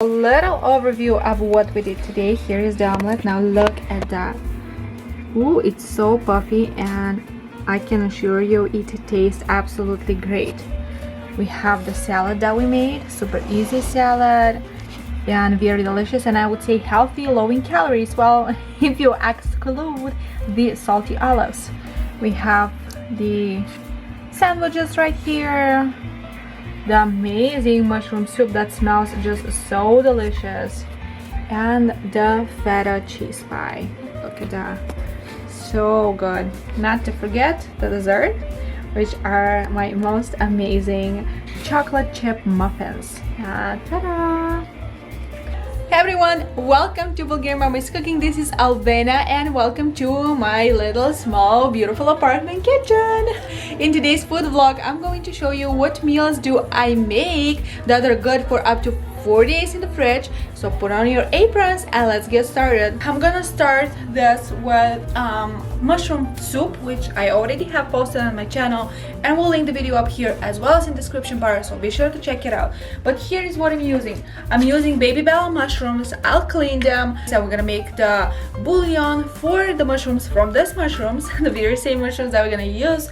A little overview of what we did today. Here is the omelette. Now look at that. Ooh, it's so puffy, and I can assure you it tastes absolutely great. We have the salad that we made, super easy salad and very delicious, and I would say healthy, low in calories, well, if you exclude the salty olives. We have the sandwiches right here, the amazing mushroom soup that smells just so delicious, and the feta cheese pie. Look at that, so good. Not to forget the dessert, which are my most amazing chocolate chip muffins. Ta-da! Hey everyone, welcome to Bulgarian Mommy's Cooking. This is Albena and welcome to my little small beautiful apartment kitchen. In today's food vlog, I'm going to show you what meals do I make that are good for up to 4 days in the fridge. So put on your aprons and let's get started. I'm gonna start this with mushroom soup, which I already have posted on my channel, and we'll link the video up here as well as in the description bar, so be sure to check it out. But here is what I'm using. I'm using baby bell mushrooms. I'll clean them. So we're gonna make the bouillon for the mushrooms from these mushrooms, the very same mushrooms that we're gonna use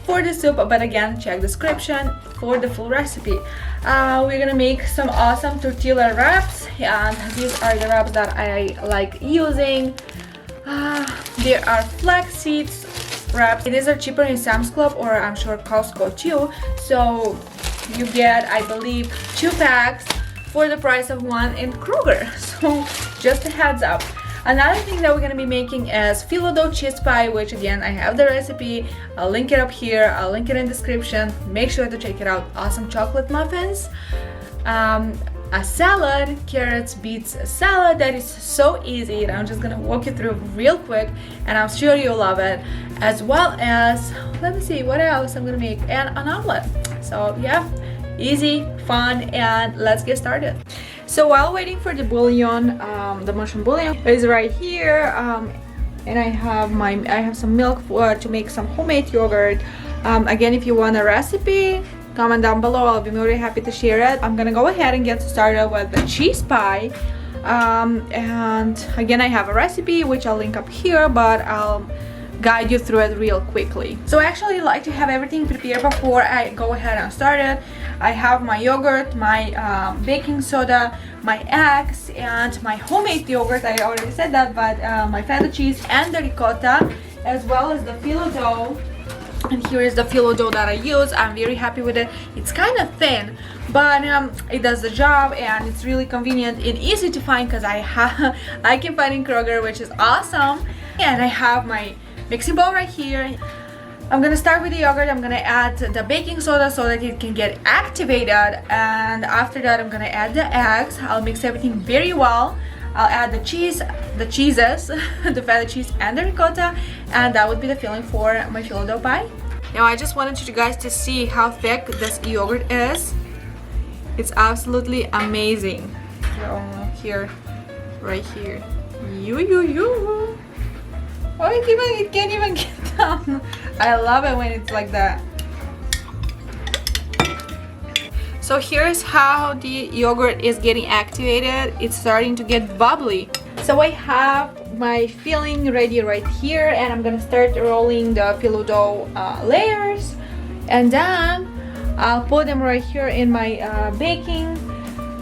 for the soup, but again, check description for the full recipe. We're gonna make some awesome tortilla wraps, and these are the wraps that I like using. There are flax seeds wraps. These are cheaper in Sam's Club, or I'm sure Costco too. So you get, I believe, 2 packs for the price of 1 in Kroger. So just a heads up. Another thing that we're going to be making is phyllo dough cheese pie, which again, I have the recipe. I'll link it up here. I'll link it in the description. Make sure to check it out. Awesome chocolate muffins. A salad, carrots, beets salad that is so easy, and I'm just going to walk you through real quick, and I'm sure you'll love it. As well as, let me see what else I'm going to make, and an omelette. So yeah, easy, fun, and let's get started. So while waiting for the bouillon, the mushroom bouillon is right here, and I have some milk to make some homemade yogurt. Again, if you want a recipe, comment down below. I'll be very happy to share it. I'm gonna go ahead and get started with the cheese pie, and again, I have a recipe which I'll link up here, but I'll guide you through it real quickly. So I actually like to have everything prepared before I go ahead and start it. I have my yogurt, my baking soda, my eggs, and my homemade yogurt. I already said that, but my feta cheese and the ricotta, as well as the phyllo dough. And here is the phyllo dough that I use. I'm very happy with it. It's kind of thin, but it does the job, and it's really convenient and easy to find because I can find in Kroger, which is awesome. And I have my mixing bowl right here. I'm gonna start with the yogurt. I'm gonna add the baking soda so that it can get activated, and after that I'm gonna add the eggs. I'll mix everything very well. I'll add the cheeses, the feta cheese and the ricotta, and that would be the filling for my phyllo dough pie. Now I just wanted you guys to see how thick this yogurt is. It's absolutely amazing. So here, right here. Oh, it can't even get down. I love it when it's like that. So here's how the yogurt is getting activated. It's starting to get bubbly. So I have my filling ready right here, and I'm gonna start rolling the phyllo dough layers, and then I'll put them right here in my baking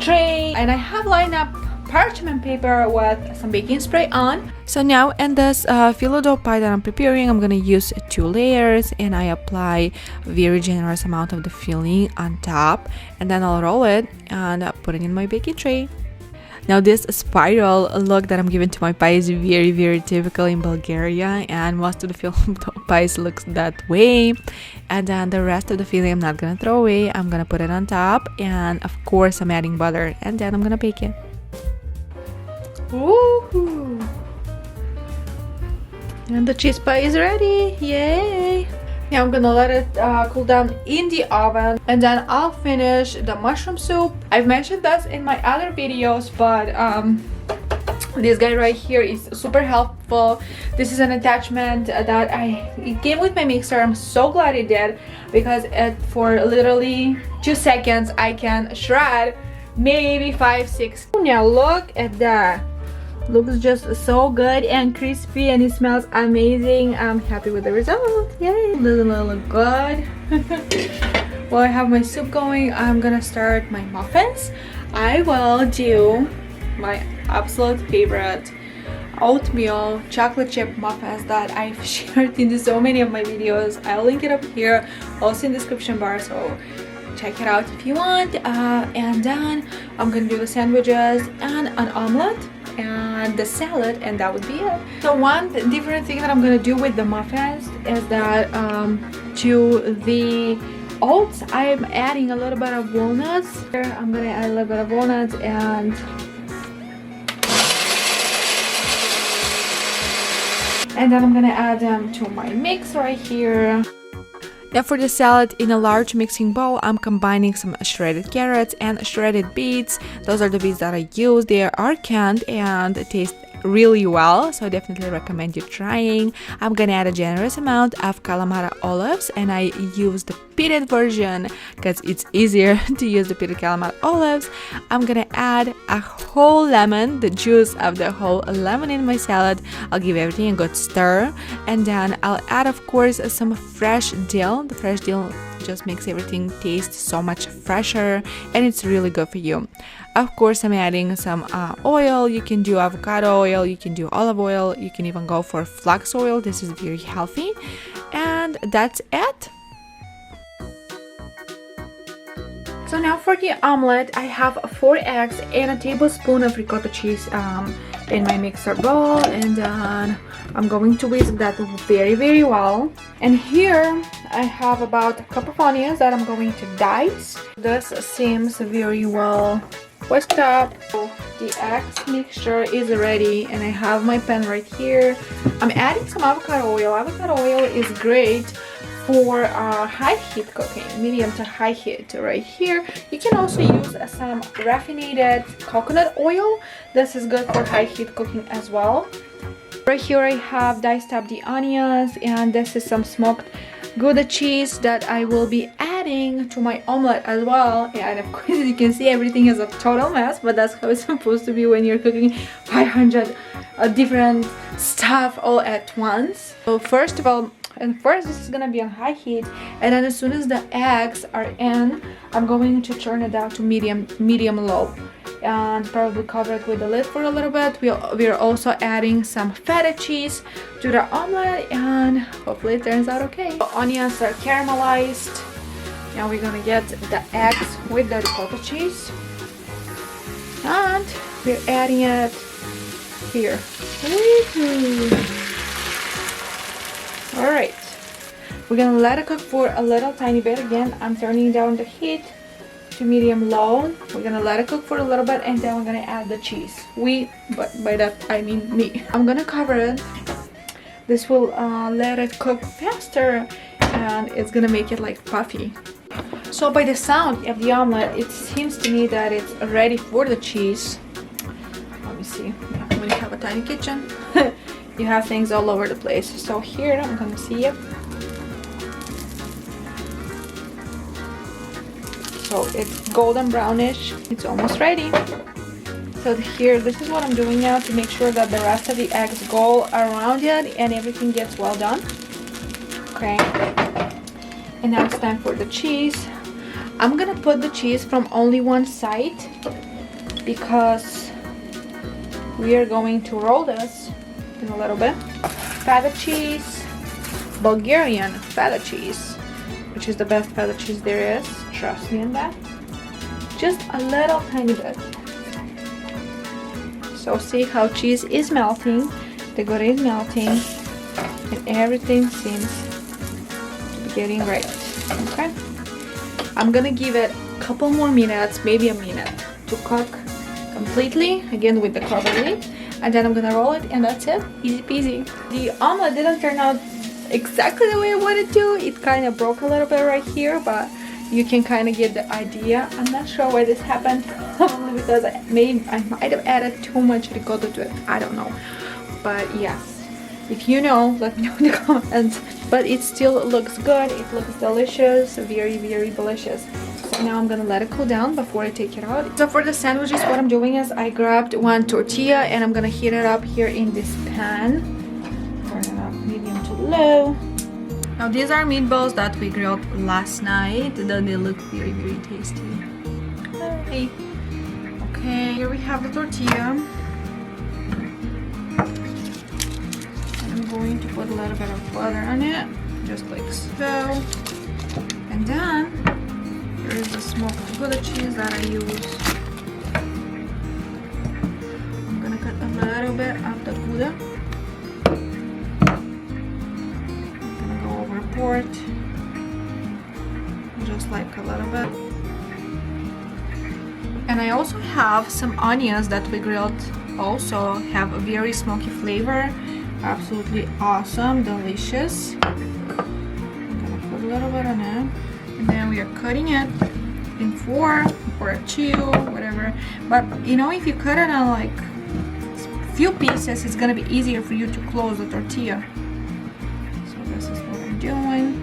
tray, and I have lined up parchment paper with some baking spray on. So now in this phyllo dough pie that I'm preparing, I'm gonna use 2 layers, and I apply a very generous amount of the filling on top, and then I'll roll it and put it in my baking tray. Now this spiral look that I'm giving to my pie is very, very typical in Bulgaria, and most of the phyllo dough pies looks that way. And then the rest of the filling I'm not gonna throw away. I'm gonna put it on top, and of course I'm adding butter, and then I'm gonna bake it. Woohoo! And the cheese pie is ready. Yay! Now I'm gonna let it cool down in the oven, and then I'll finish the mushroom soup. I've mentioned that in my other videos, but this guy right here is super helpful. This is an attachment that it came with my mixer. I'm so glad it did, because for literally 2 seconds I can shred maybe 5, 6. Now look at that. Looks just so good and crispy, and it smells amazing. I'm happy with the result. Yay! Doesn't it look good? While I have my soup going, I'm gonna start my muffins. I will do my absolute favorite oatmeal chocolate chip muffins that I've shared in so many of my videos. I'll link it up here, also in the description bar, so check it out if you want. And then I'm gonna do the sandwiches and an omelette and the salad, and that would be it. So one different thing that I'm gonna do with the muffins is that to the oats I'm adding a little bit of walnuts. I'm gonna add a little bit of walnuts, and then I'm gonna add them to my mix right here. Now for the salad, in a large mixing bowl, I'm combining some shredded carrots and shredded beets. Those are the beets that I use. They are canned and taste really well, so I definitely recommend you trying. I'm gonna add a generous amount of Kalamata olives, and I use the pitted version because it's easier to use the pitted Kalamata olives. I'm gonna add a whole lemon, the juice of the whole lemon in my salad. I'll give everything a good stir, and then I'll add, of course, some fresh dill. The fresh dill just makes everything taste so much fresher, and it's really good for you. Of course, I'm adding some oil. You can do avocado oil, you can do olive oil, you can even go for flax oil. This is very healthy, and that's it. So now for the omelette, I have 4 eggs and a tablespoon of ricotta cheese in my mixer bowl, and then I'm going to whisk that very well. And here I have about a cup of onions that I'm going to dice. This seems very well whisked up. So the eggs mixture is ready, and I have my pan right here. I'm adding some avocado oil. Avocado oil is great for high heat cooking, medium to high heat right here. You can also use some raffinated coconut oil. This is good for high heat cooking as well. Right here I have diced up the onions, and this is some smoked Gouda cheese that I will be adding to my omelette as well. And of course, you can see everything is a total mess, but that's how it's supposed to be when you're cooking 500 different stuff all at once. So first of all, this is gonna be on high heat, and then as soon as the eggs are in, I'm going to turn it down to medium low, and probably cover it with the lid for a little bit. We're also adding some feta cheese to the omelette, and hopefully it turns out okay. The onions are caramelized. Now we're gonna get the eggs with the ricotta cheese, and we're adding it here. Alright, we're gonna let it cook for a little tiny bit. Again, I'm turning down the heat to medium low. We're gonna let it cook for a little bit, and then we're gonna add the cheese. But by that I mean me. I'm gonna cover it. This will let it cook faster, and it's gonna make it like puffy. So by the sound of the omelette, it seems to me that it's ready for the cheese. Let me see. When you have a tiny kitchen, you have things all over the place. So here I'm gonna see it. So it's golden brownish. It's almost ready. So here, this is what I'm doing now to make sure that the rest of the eggs go around it and everything gets well done. Okay. And now it's time for the cheese. I'm gonna put the cheese from only one side because we are going to roll this in a little bit. Feta cheese, Bulgarian feta cheese, which is the best feta cheese there is. Trust me on that. Just a little tiny bit. So see how cheese is melting, the Gouda is melting, and everything seems to be getting right. Okay. I'm gonna give it a couple more minutes, maybe a minute, to cook completely, again with the cover lid, and then I'm gonna roll it, and that's it. Easy peasy. The omelet didn't turn out exactly the way I wanted to. It kind of broke a little bit right here, but you can kind of get the idea. I'm not sure why this happened, probably because I might have added too much ricotta to it. I don't know, but yes, if you know, let me know in the comments. But it still looks good. It looks delicious, very delicious. So now I'm gonna let it cool down before I take it out. So for the sandwiches, what I'm doing is I grabbed one tortilla and I'm gonna heat it up here in this pan. Turn it up medium to low. Now these are meatballs that we grilled last night. Then they look very, very tasty. Hey. Okay, here we have the tortilla. And I'm going to put a little bit of butter on it, just like so. And then here is the smoked Gouda cheese that I use. I'm gonna cut a little bit of the Gouda. I'm gonna go over port, just like a little bit. And I also have some onions that we grilled. Also have a very smoky flavor. Absolutely awesome, delicious. I'm gonna put a little bit on it. And then we are cutting it in 4 or 2, whatever. But you know, if you cut it on like few pieces, it's gonna be easier for you to close the tortilla. So this is what I'm doing.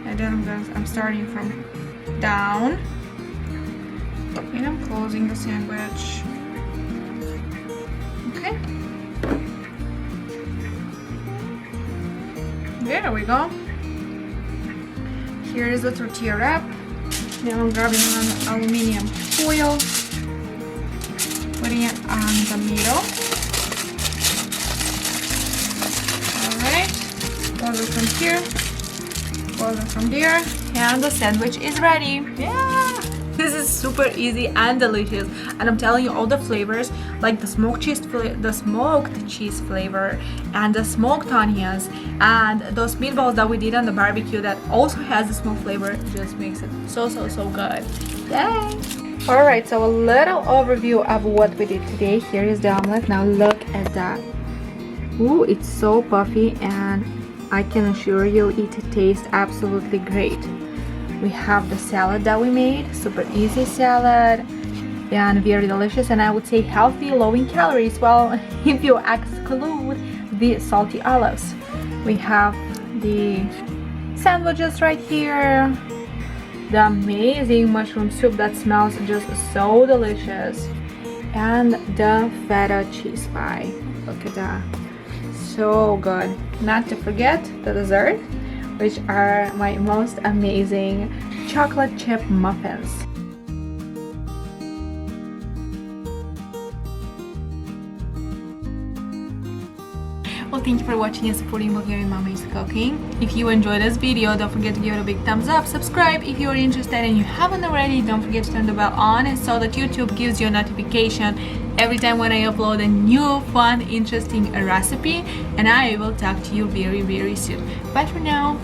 And then I'm starting from down. And I'm closing the sandwich. Okay. There we go. Here is the tortilla wrap. Now I'm grabbing an aluminum foil, putting it on the middle. Alright. Close it from here. Close it from there. And the sandwich is ready. Yeah! This is super easy and delicious, and I'm telling you, all the flavors, like the smoked cheese flavor, and the smoked onions, and those meatballs that we did on the barbecue that also has the smoked flavor, just makes it so good. Yay! Alright, so a little overview of what we did today. Here is the omelette. Now look at that. Ooh, it's so puffy, and I can assure you it tastes absolutely great. We have the salad that we made, super easy salad and very delicious, and I would say healthy, low in calories, well, if you exclude the salty olives. We have the sandwiches right here, the amazing mushroom soup that smells just so delicious, and the feta cheese pie. Look at that, so good. Not to forget the dessert, which are my most amazing chocolate chip muffins. Well, thank you for watching and supporting Bulgarian Mommy's cooking. If you enjoyed this video, don't forget to give it a big thumbs up. Subscribe if you're interested and you haven't already. Don't forget to turn the bell on and so that YouTube gives you a notification every time when I upload a new, fun, interesting recipe. And I will talk to you very, very soon. Bye for now.